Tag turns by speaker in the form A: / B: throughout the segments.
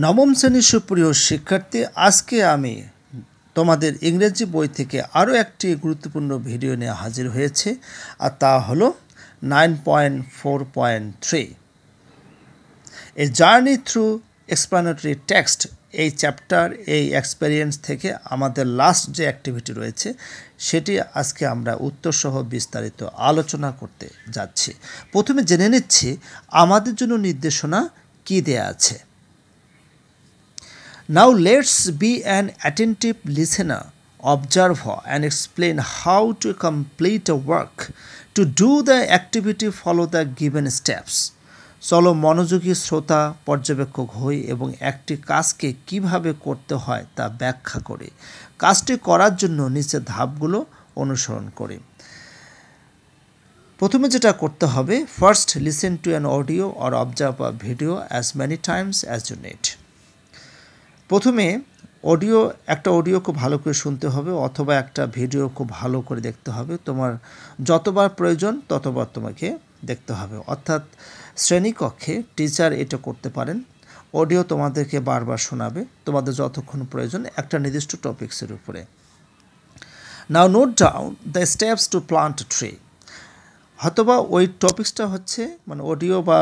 A: নবম শ্রেণীর সুপ্রিয় শিক্ষার্থী, আজকে আমি তোমাদের ইংরেজি বই থেকে আরও একটি গুরুত্বপূর্ণ ভিডিও নিয়ে হাজির হয়েছে, আর তা হলো 9.4.3 a journey through explanatory text. এই চ্যাপ্টার, এই এক্সপেরিয়েন্স থেকে আমাদের লাস্ট যে অ্যাক্টিভিটি রয়েছে সেটি আজকে আমরা উত্তরসহ বিস্তারিত আলোচনা করতে যাচ্ছি। প্রথমে জেনে নিচ্ছি আমাদের জন্য নির্দেশনা কী দেয়া আছে। Now let's be an attentive listener, observer, and explain how to complete a work. To do the activity, follow the given steps. চলো মনোযোগী শ্রোতা পর্যবেক্ষক হই এবং একটি কাজকে কিভাবে করতে হয় তা ব্যাখ্যা করি। কাজটি করার জন্য নিচের ধাপগুলো অনুসরণ করি। প্রথমে যেটা করতে হবে, first listen to an audio or observe a video as many times as you need. প্রথমে একটা অডিও খুব ভালো করে শুনতে হবে অথবা একটা ভিডিও খুব ভালো করে দেখতে হবে। তোমার যতবার প্রয়োজন ততবার তোমাকে দেখতে হবে। অর্থাৎ শ্রেণীকক্ষে টিচার এটা করতে পারেন, অডিও তোমাদেরকে বারবার শোনাবে তোমাদের যতক্ষণ প্রয়োজন একটা নির্দিষ্ট টপিক্সের উপরে। Now note down the steps to plant tree. হয়তোবা ওই টপিক্সটা হচ্ছে মানে অডিও বা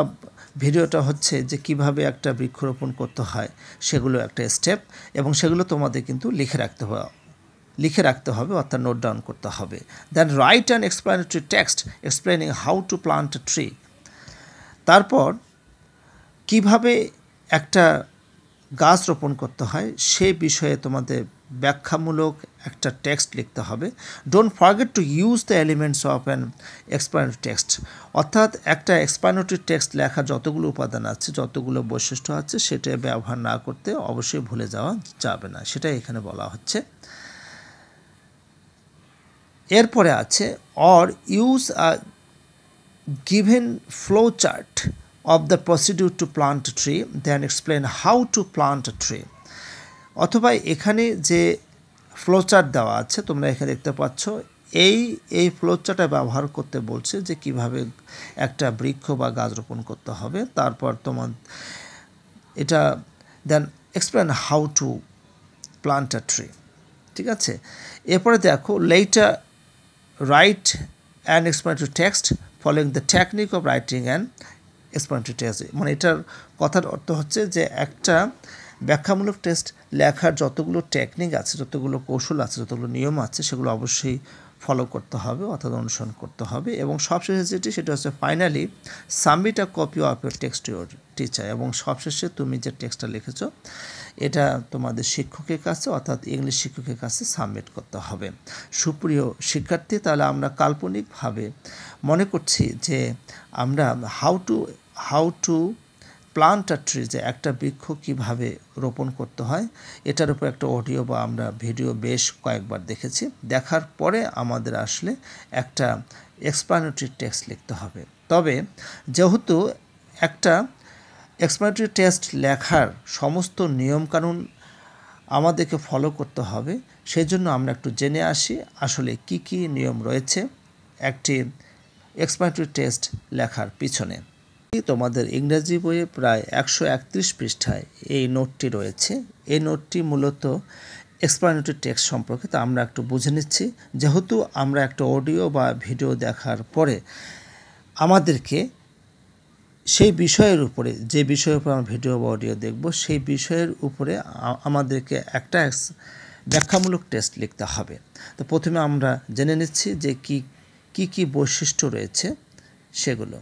A: ভিডিওটা হচ্ছে যে কিভাবে একটা বৃক্ষরোপণ করতে হয়, সেগুলো একটা স্টেপ, এবং সেগুলো তোমাদের কিন্তু লিখে রাখতে হবে অর্থাৎ নোট ডাউন করতে হবে। Then write an explanatory text explaining how to plant a tree. তারপর কিভাবে একটা গাছ রোপণ করতে হয় সেই বিষয়ে তোমাদের ব্যাখ্যামূলক একটা টেক্সট লিখতে হবে। Don't forget to use the elements of an explanatory text. অর্থাৎ একটা এক্সপ্লানেটরি টেক্সট লেখা যতগুলো উপাদান আছে, যতগুলো বৈশিষ্ট্য আছে, সেটা ব্যবহার না করতে অবশ্যই ভুলে যাওয়া যাবে না, সেটাই এখানে বলা হচ্ছে। এরপরে আছে or use a given flow chart of the procedure to plant a tree, then explain how to plant a tree. অথবা এখানে যে ফ্লোচার্ট দেওয়া আছে তোমরা এখানে দেখতে পাচ্ছ, এই ফ্লোচার্টটা ব্যবহার করতে বলছে যে কিভাবে একটা বৃক্ষ বা গাছ রোপণ করতে হবে। তারপর তোমার এটা then explain how to plant a tree. ঠিক আছে, এরপরে দেখো later write an explanatory text following the technique of writing and explanatory text. মানে এটার কথার অর্থ হচ্ছে যে একটা ব্যাখ্যামূলক টেক্সট লেখার যতগুলো টেকনিক আছে, যতগুলো কৌশল আছে, যতগুলো নিয়ম আছে, সেগুলো অবশ্যই ফলো করতে হবে অর্থাৎ অনুসরণ করতে হবে। এবং সবশেষে সেটা হচ্ছে finally submit a copy of your text to your teacher. এবং সবশেষে তুমি যে টেক্সটটা লিখেছো এটা তোমাদের শিক্ষকের কাছে অর্থাৎ ইংলিশ শিক্ষকের কাছে সাবমিট করতে হবে। সুপ্রিয় শিক্ষার্থী, তাহলে আমরা কাল্পনিকভাবে মনে করছি যে আমরা how to plant a tree, যে একটা বৃক্ষ কীভাবে রোপণ করতে হয়, এটার উপর একটা অডিও বা আমরা ভিডিও বেশ কয়েকবার দেখেছি। দেখার পরে আমাদের আসলে একটা এক্সপ্লানেটরি টেক্সট লিখতে হবে। তবে যেহেতু একটা এক্সপ্লানেটরি টেক্সট লেখার সমস্ত নিয়মকানুন আমাদেরকে ফলো করতে হবে, সেই জন্য আমরা একটু জেনে আসি আসলে কি কি নিয়ম রয়েছে একটি এক্সপ্লানেটরি টেক্সট লেখার পিছনে। তোমাদের ইংরেজি বইয়ে প্রায় 131 পৃষ্ঠায় এই নোটটি রয়েছে। এই নোটটি মূলত এক্সপ্লানেটরি টেক্সট সম্পর্কে, তা আমরা একটু বুঝে নিচ্ছি। যেহেতু আমরা একটা অডিও বা ভিডিও দেখার পরে আমাদেরকে সেই বিষয়ের উপরে, যে বিষয়ের উপরে আমরা ভিডিও বা অডিও দেখব, সেই বিষয়ের উপরে আমাদেরকে একটা ব্যাখ্যামূলক টেক্সট লিখতে হবে। তো প্রথমে আমরা জেনে নিচ্ছি যে কি বৈশিষ্ট্য রয়েছে সেগুলো।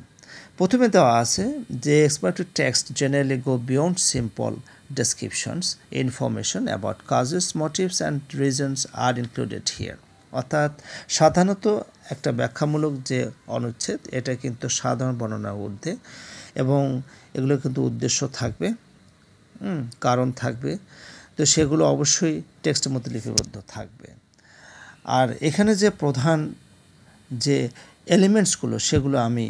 A: প্রথমে দেওয়া আছে যে explanatory text generally go beyond simple descriptions, information about causes, motives and reasons are included here. অর্থাৎ সাধারণত একটা ব্যাখ্যামূলক যে অনুচ্ছেদ, এটা কিন্তু সাধারণ বর্ণনার ঊর্ধ্বে, এবং এগুলো কিন্তু উদ্দেশ্য থাকবে, কারণ থাকবে, তো সেগুলো অবশ্যই টেক্সটের মধ্যে লিপিবদ্ধ থাকবে। আর এখানে যে প্রধান যে এলিমেন্টসগুলো সেগুলো আমি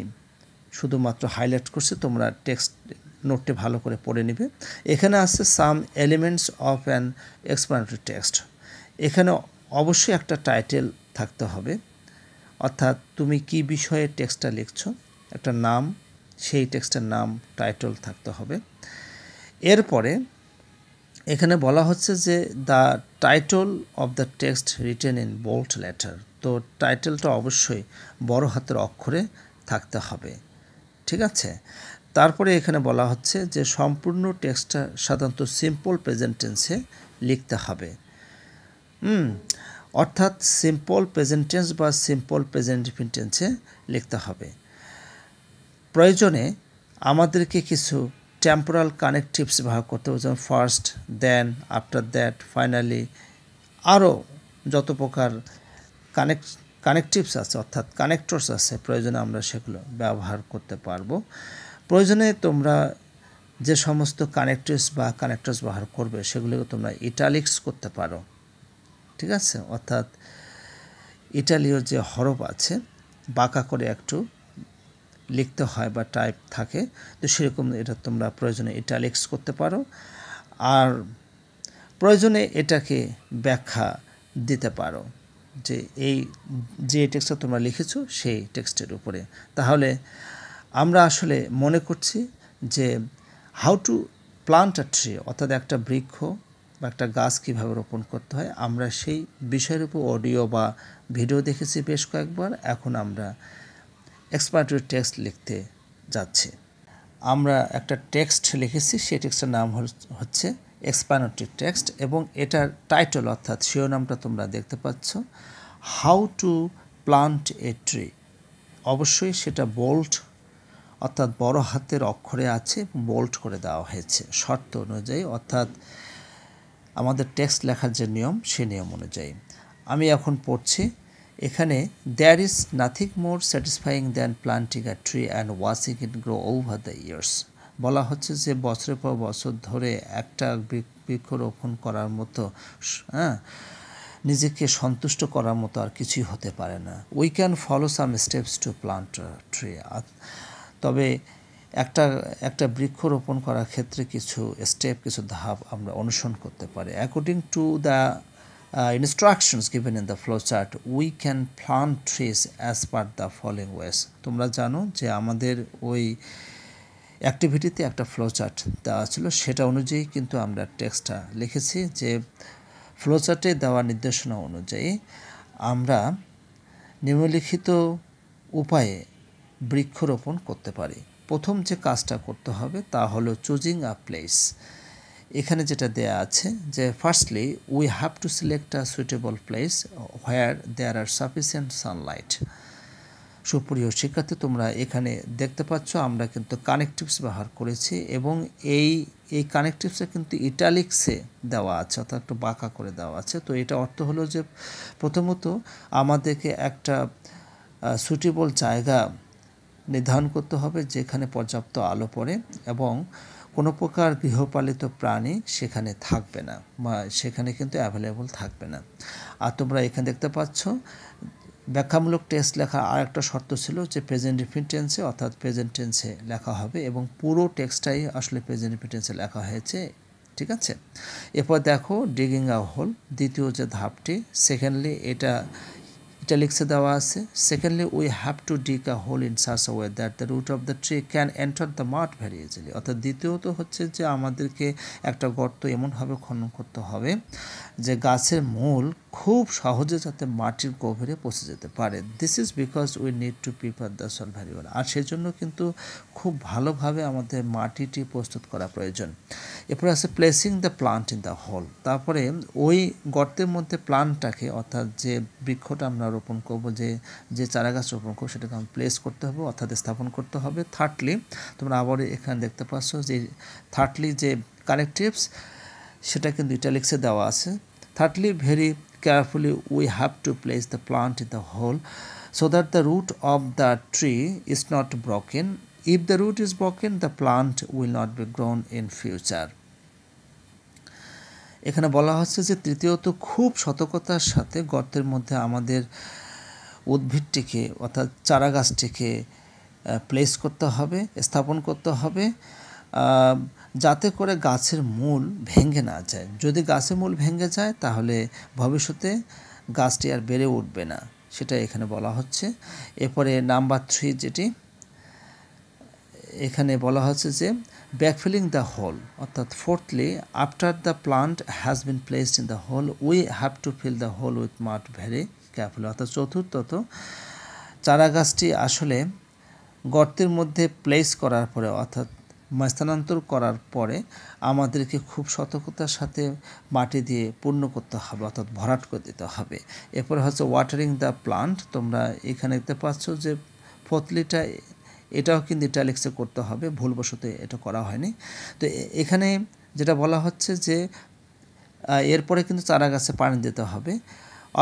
A: শুধুমাত্র হাইলাইট করছি, তোমরা টেক্সট নোটটি ভালো করে পড়ে নেবে। এখানে আছে some elements of an explanatory text. এখানে অবশ্যই একটা টাইটেল থাকতে হবে, অর্থাৎ তুমি কি বিষয়ে টেক্সটটা লিখছো, একটা নাম, সেই টেক্সটের নাম টাইটেল থাকতে হবে। এরপরে এখানে বলা হচ্ছে যে the title of the text written in bold letter. তো টাইটেলটা অবশ্যই বড় হাতের অক্ষরে থাকতে হবে, ঠিক আছে। তারপরে এখানে বলা হচ্ছে যে সম্পূর্ণ টেক্সটটা সাধারণত সিম্পল প্রেজেন্ট টেন্সে লিখতে হবে। অর্থাৎ সিম্পল প্রেজেন্ট টেন্স বা সিম্পল প্রেজেন্ট ইনডিফিনিট টেন্সে লিখতে হবে। প্রয়োজনে আমাদেরকে কিছু টেম্পোরাল কানেকটিভস ব্যবহার করতে হবে, যেমন first, then, after that, finally, আরও যত প্রকার কানেকটিভস আছে অর্থাৎ কানেক্টরস আছে, প্রয়োজনে আমরা সেগুলো ব্যবহার করতে পারবো। প্রয়োজনে তোমরা যে সমস্ত কানেক্টরস বা কানেক্টরস ব্যবহার করবে সেগুলোকে তোমরা ইটালিক্স করতে পারো, ঠিক আছে। অর্থাৎ ইটালীয় যে হরফ আছে বাঁকা করে একটু লিখতে হয় বা টাইপ থাকে, তো সেরকম এটা তোমরা প্রয়োজনে ইটালিক্স করতে পারো। আর প্রয়োজনে এটাকে ব্যাখ্যা দিতে পারো যে এই যে টেক্সটটা তোমরা লিখেছো সেই টেক্সটের উপরে। তাহলে আমরা আসলে মনে করছি যে how to plant a tree, অর্থাৎ একটা বৃক্ষ বা একটা গাছ কীভাবে রোপণ করতে হয়, আমরা সেই বিষয়ের উপর অডিও বা ভিডিও দেখেছি বেশ কয়েকবার। এখন আমরা এক্সপ্লানেটরি টেক্সট লিখতে যাচ্ছি। আমরা একটা টেক্সট লিখেছি, সেই টেক্সটের নাম হচ্ছে এক্সপ্লানেটরি টেক্সট, এবং এটার টাইটেল অর্থাৎ শিরোনামটা তোমরা দেখতে পাচ্ছ, how to plant a tree. অবশ্যই সেটা বোল্ড অর্থাৎ বড় হাতের অক্ষরে আছে, বোল্ড করে দেওয়া হয়েছে শর্ত অনুযায়ী, অর্থাৎ আমাদের টেক্সট লেখার যে নিয়ম সেই নিয়ম অনুযায়ী। আমি এখন পড়ছি। এখানে there is nothing more satisfying than planting a tree and watching it grow over the years. বলা হচ্ছে যে বছরের পর বছর ধরে একটা বৃক্ষরোপণ করার মতো, নিজেকে সন্তুষ্ট করার মতো আর কিছুই হতে পারে না। We can follow some steps to plant tree. তবে একটা বৃক্ষরোপণ করার ক্ষেত্রে কিছু স্টেপ, কিছু ধাপ আমরা অনুসরণ করতে পারি। According to the instructions given in the flowchart, we can plant trees as per the following ways. তোমরা জানো যে আমাদের ওই অ্যাক্টিভিটিতে একটা ফ্লোচার্ট দেওয়া ছিল, সেটা অনুযায়ী কিন্তু আমরা টেক্সটটা লিখেছি যে ফ্লোচার্টে দেওয়া নির্দেশনা অনুযায়ী আমরা নিম্নলিখিত উপায়ে বৃক্ষরোপণ করতে পারি। প্রথম যে কাজটা করতে হবে তা হলো চুজিং আ প্লেস। এখানে যেটা দেয়া আছে যে firstly we have to select a suitable place where there are sufficient sunlight. সুপ্রিয় শিক্ষার্থী, তোমরা এখানে দেখতে পাচ্ছ আমরা কিন্তু কানেকটিভস ব্যবহার করেছি, এবং এই কানেকটিভসে কিন্তু ইটালিক্সে দেওয়া আছে, অর্থাৎ একটু বাঁকা করে দেওয়া আছে। তো এটা অর্থ হলো যে প্রথমত আমাদেরকে একটা সুইটেবল জায়গা নির্ধারণ করতে হবে যেখানে পর্যাপ্ত আলো পড়ে এবং কোনো প্রকার গৃহপালিত প্রাণী সেখানে থাকবে না বা সেখানে কিন্তু অ্যাভেলেবল থাকবে না। আর তোমরা এখানে দেখতে পাচ্ছ ব্যাখ্যামূলক টেক্সট লেখা আর একটা শর্ত ছিল যে প্রেজেন্ট ইনডিফিনিট টেন্সে অর্থাৎ প্রেজেন্ট টেন্সে লেখা হবে, এবং পুরো টেক্সটটাই আসলে প্রেজেন্ট ইনডিফিনিট টেন্সে লেখা হয়েছে, ঠিক আছে। এরপর দেখো ডিগিং আ হোল, দ্বিতীয় যে ধাপটি, সেকেন্ডলি এটা ইটালিক্সে দেওয়া আছে। Secondly we have to dig a hole in such a way that the root of the tree can enter the mud very easily. অর্থাৎ দ্বিতীয়ত হচ্ছে যে আমাদেরকে একটা গর্ত এমনভাবে খনন করতে হবে যে গাছের মূল খুব সহজে যাতে মাটির গভীরে পৌঁছে যেতে পারে। This is because we need to prepare the soil very well. আর সেজন্য কিন্তু খুব ভালোভাবে আমাদের মাটিটি প্রস্তুত করা প্রয়োজন। এরপরে আছে placing the plant in the hole. তারপরে ওই গর্তের মধ্যে প্লান্টটাকে অর্থাৎ যে বৃক্ষটা আমরা রোপণ করবো, যে চারা গাছ রোপণ করবো সেটাকে আমরা প্লেস করতে হবে অর্থাৎ স্থাপন করতে হবে। থার্ডলি তোমরা আবার এখানে দেখতে পাচ্ছ যে থার্ডলি যে কানেকটিভস সেটা কিন্তু ইটালিক্সে দেওয়া আছে। Thirdly very carefully we have to place the plant in the hole so that the root of the tree is not broken. If the root is broken, the plant will not be grown in future. এখানে বলা হচ্ছে যে তৃতীয়ত খুব সতর্কতার সাথে গর্তের মধ্যে আমাদের উদ্ভিদটিকে অর্থাৎ চারা গাছটিকে প্লেস করতে হবে, স্থাপন করতে হবে, যাতে করে গাছের মূল ভেঙে না যায়। যদি গাছের মূল ভেঙে যায় তাহলে ভবিষ্যতে গাছটি আর বেড়ে উঠবে না, সেটা এখানে বলা হচ্ছে। এরপরে নাম্বার 3 যেটি এখানে বলা হচ্ছে যে backfilling the hole অর্থাৎ fourthly after the plant has been placed in the hole we have to fill the hole with mud very carefully অর্থাৎ চতুর্থত চারা গাছটি আসলে গর্তের মধ্যে প্লেস করার পরে অর্থাৎ স্থানান্তর করার পরে আমাদেরকে খুব সতর্কতার সাথে মাটি দিয়ে পূর্ণ করতে হবে অর্থাৎ ভরাট করে দিতে হবে। এরপরে হচ্ছে ওয়াটারিং দ্য প্লান্ট, তোমরা এখানে দেখতে পাচ্ছ যে ফোর্থলিটা এটাও কিন্তু ইটালিক্সে করতে হবে, ভুলবশত এটা করা হয়নি। তো এখানে যেটা বলা হচ্ছে যে এরপরে কিন্তু চারা গাছে পানি দিতে হবে।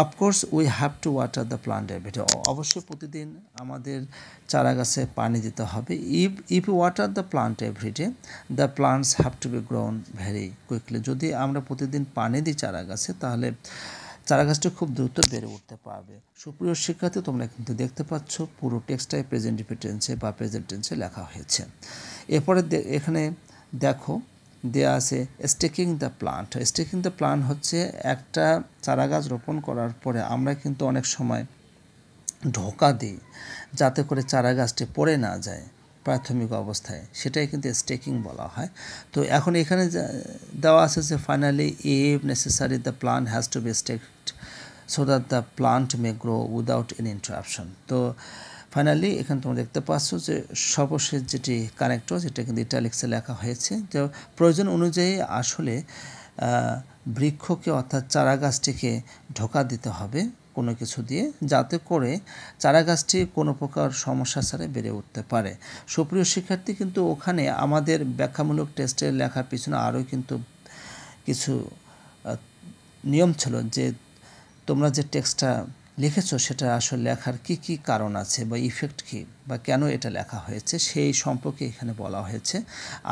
A: Of course we have to water the plant everyday, অবশ্যই প্রতিদিন আমাদের চারা গাছে পানি দিতে হবে। If water the plant everyday the plants have to be grown very quickly, যদি আমরা প্রতিদিন পানি দিই চারা গাছে তাহলে চারা গাছটি খুব দ্রুত বেড়ে উঠতে পারবে। সুপ্রিয় শিক্ষার্থী, তোমরা কিন্তু দেখতে পাচ্ছ পুরো টেক্সটাই প্রেজেন্ট টেন্সে বা প্রেজেন্ট টেন্সে লেখা হয়েছে। এরপরে এখানে দেখো দেয়া আছে staking the plant. Staking the plant হচ্ছে একটা চারা গাছ রোপণ করার পরে আমরা কিন্তু অনেক সময় ঢোকা দিই যাতে করে চারা গাছটি পড়ে না যায় প্রাথমিক অবস্থায়, সেটাই কিন্তু স্টেকিং বলা হয়। তো এখন এখানে দেওয়া আছে যে finally if necessary the plant has to be staked so that the plant may grow without any interruption. তো ফাইনালি এখানে তোমরা দেখতে পাচ্ছ যে সর্বশেষ যেটি কানেক্টর, যেটা কিন্তু ইটালিক্সে লেখা হয়েছে, যে প্রয়োজন অনুযায়ী আসলে বৃক্ষকে অর্থাৎ চারা গাছটিকে ঢোকা দিতে হবে কোনো কিছু দিয়ে, যাতে করে চারা গাছটি কোনো প্রকার সমস্যা ছাড়া বেড়ে উঠতে পারে। সুপ্রিয় শিক্ষার্থী, কিন্তু ওখানে আমাদের ব্যাখ্যামূলক টেস্টের লেখার পিছনে আরও কিন্তু কিছু নিয়ম ছিল, যে তোমরা যে টেক্সটটা লিখেছো সেটা আসলে লেখার কি কি কারণ আছে বা ইফেক্ট কী বা কেন এটা লেখা হয়েছে সেই সম্পর্কে এখানে বলা হয়েছে।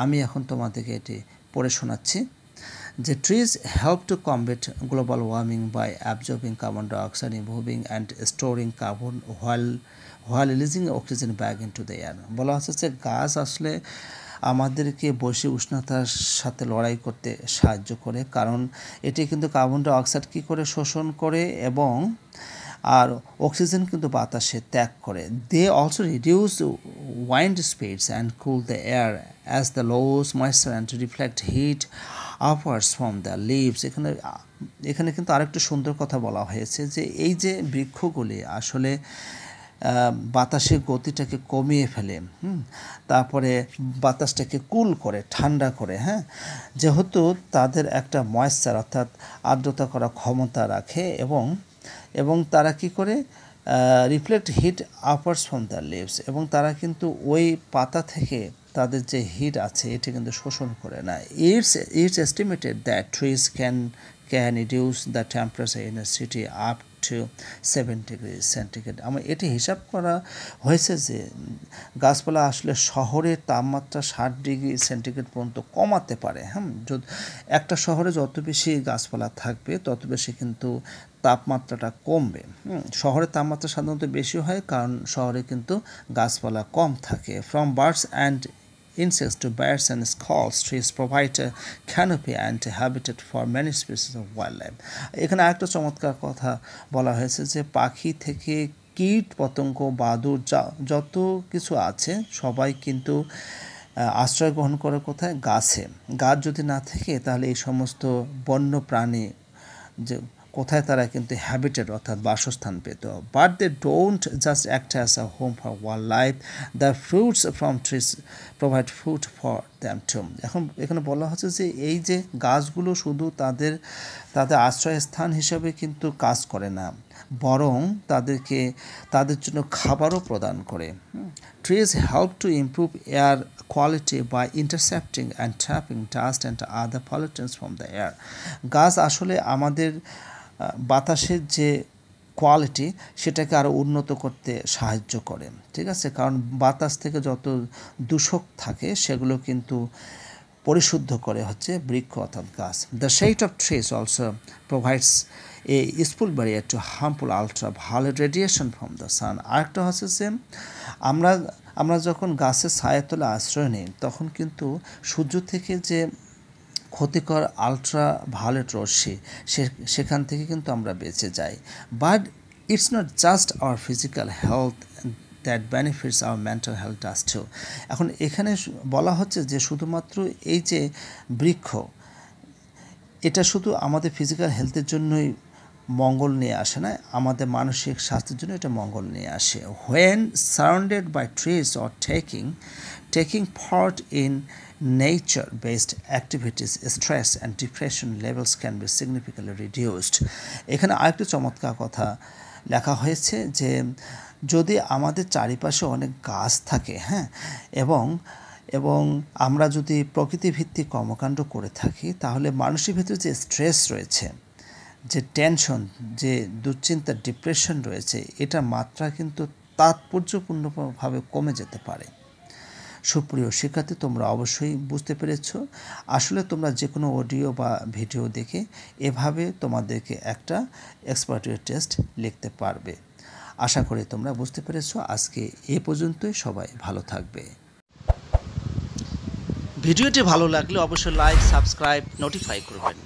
A: আমি এখন তোমাদেরকে এটি পড়ে শোনাচ্ছি। যে trees help to combat global warming by absorbing carbon dioxide, removing and storing carbon while releasing oxygen back into the air. বলা হচ্ছে যে গাছ আসলে আমাদেরকে বৈশ্বিক উষ্ণতার সাথে লড়াই করতে সাহায্য করে, কারণ এটি কিন্তু কার্বন ডাইঅক্সাইড কী করে শোষণ করে এবং আর অক্সিজেন কিন্তু বাতাসে ত্যাগ করে। They also reduce wind speeds and cool the air as the lose moisture and reflect heat upwards from the leaves. এখানে কিন্তু আরেকটু সুন্দর কথা বলা হয়েছে যে এই যে বৃক্ষগুলি আসলে বাতাসের গতিটাকে কমিয়ে ফেলে, তারপরে বাতাসটাকে কুল করে, ঠান্ডা করে, যেহেতু তাদের একটা ময়েশ্চার অর্থাৎ আর্দ্রতা করা ক্ষমতা রাখে এবং তারা কি করে reflect heat upwards from the leaves, এবং তারা কিন্তু ওই পাতা থেকে তাদের যে হিট আছে এটি কিন্তু শোষণ করে না। It's estimated that trees can reduce the temperature in a city up to 7 degree centigrade. আমার এটি হিসাব করা হয়েছে যে গাছপালা আসলে শহরের তাপমাত্রা 60 ডিগ্রি সেন্টিগ্রেড পর্যন্ত কমাতে পারে। যদি একটা শহরে যত বেশি গাছপালা থাকবে তত বেশি কিন্তু তাপমাত্রাটা কমবে। শহরের তাপমাত্রা সাধারণত বেশি হয় কারণ শহরে কিন্তু গাছপালা কম থাকে। From birds and insects to birds and squirrels, trees provide a canopy and a habitat for many species of wildlife. এখানে আরেকটা চমৎকার কথা বলা হয়েছে যে পাখি থেকে কীট পতঙ্গ বাদুড় যত কিছু আছে সবাই কিন্তু আশ্রয় গ্রহণ করে কোথায়? গাছে। গাছ যদি না থাকে তাহলে এই সমস্ত বন্য প্রাণী যে কোথায় তারা কিন্তু হ্যাবিটেট অর্থাৎ বাসস্থান পেত। But they don't just act as a home for wild life, the fruits from trees provide food for them too. এখন এখানে বলা হচ্ছে যে এই যে গাছগুলো শুধু তাদের আশ্রয়স্থান হিসেবে কিন্তু কাজ করে না, বরং তাদের জন্য খাবারও প্রদান করে। Trees help to improve air quality by intercepting and trapping dust and other pollutants from the air. গাছ আসলে আমাদের বাতাসের যে কোয়ালিটি সেটাকে আরও উন্নত করতে সাহায্য করে, ঠিক আছে, কারণ বাতাস থেকে যত দূষক থাকে সেগুলো কিন্তু পরিশুদ্ধ করে হচ্ছে বৃক্ষ অর্থাৎ গাছ। The shade of trees also provides a useful barrier to harmful ultraviolet radiation from the sun. আরেকটা হচ্ছে যে আমরা যখন গাছের ছায়ার তলে আশ্রয় নিই তখন কিন্তু সূর্য থেকে যে ক্ষতিকর আলট্রাভায়োলেট রশ্মি সেখান থেকে কিন্তু আমরা বেঁচে যাই। But it's not just our physical health that benefits our mental health does too. এখন এখানে বলা হচ্ছে যে শুধুমাত্র এই যে বৃক্ষ এটা শুধু আমাদের ফিজিক্যাল হেলথের জন্যই মঙ্গল নিয়ে আসে না, আমাদের মানসিক স্বাস্থ্যের জন্য এটা মঙ্গল নিয়ে আসে। When surrounded by trees or taking part in nature-based activities, stress and depression levels can be significantly reduced. এখানে আরেকটা চমৎকার কথা লেখা হয়েছে যে যদি আমাদের চারিপাশে অনেক গাছ থাকে, হ্যাঁ, এবং আমরা যদি প্রকৃতিভিত্তিক কর্মকাণ্ড করে থাকি, তাহলে মানুষের ভিতরে যে স্ট্রেস রয়েছে, যে টেনশন, যে দুশ্চিন্তা, ডিপ্রেশন রয়েছে, এটার মাত্রা কিন্তু তাৎপর্যপূর্ণভাবে কমে যেতে পারে। সুপ্রিয় শিক্ষার্থী, তোমরা অবশ্যই বুঝতে পেরেছো। আসলে তোমরা যে কোনো অডিও বা ভিডিও দেখে এভাবে তোমাদেরকে একটা এক্সপার্টরি টেস্ট লিখতে পারবে। আশা করি তোমরা বুঝতে পেরেছো। আজকে এ পর্যন্তই, সবাই ভালো থাকবে। ভিডিওটি ভালো লাগলে অবশ্যই লাইক, সাবস্ক্রাইব, নোটিফাই করবেন।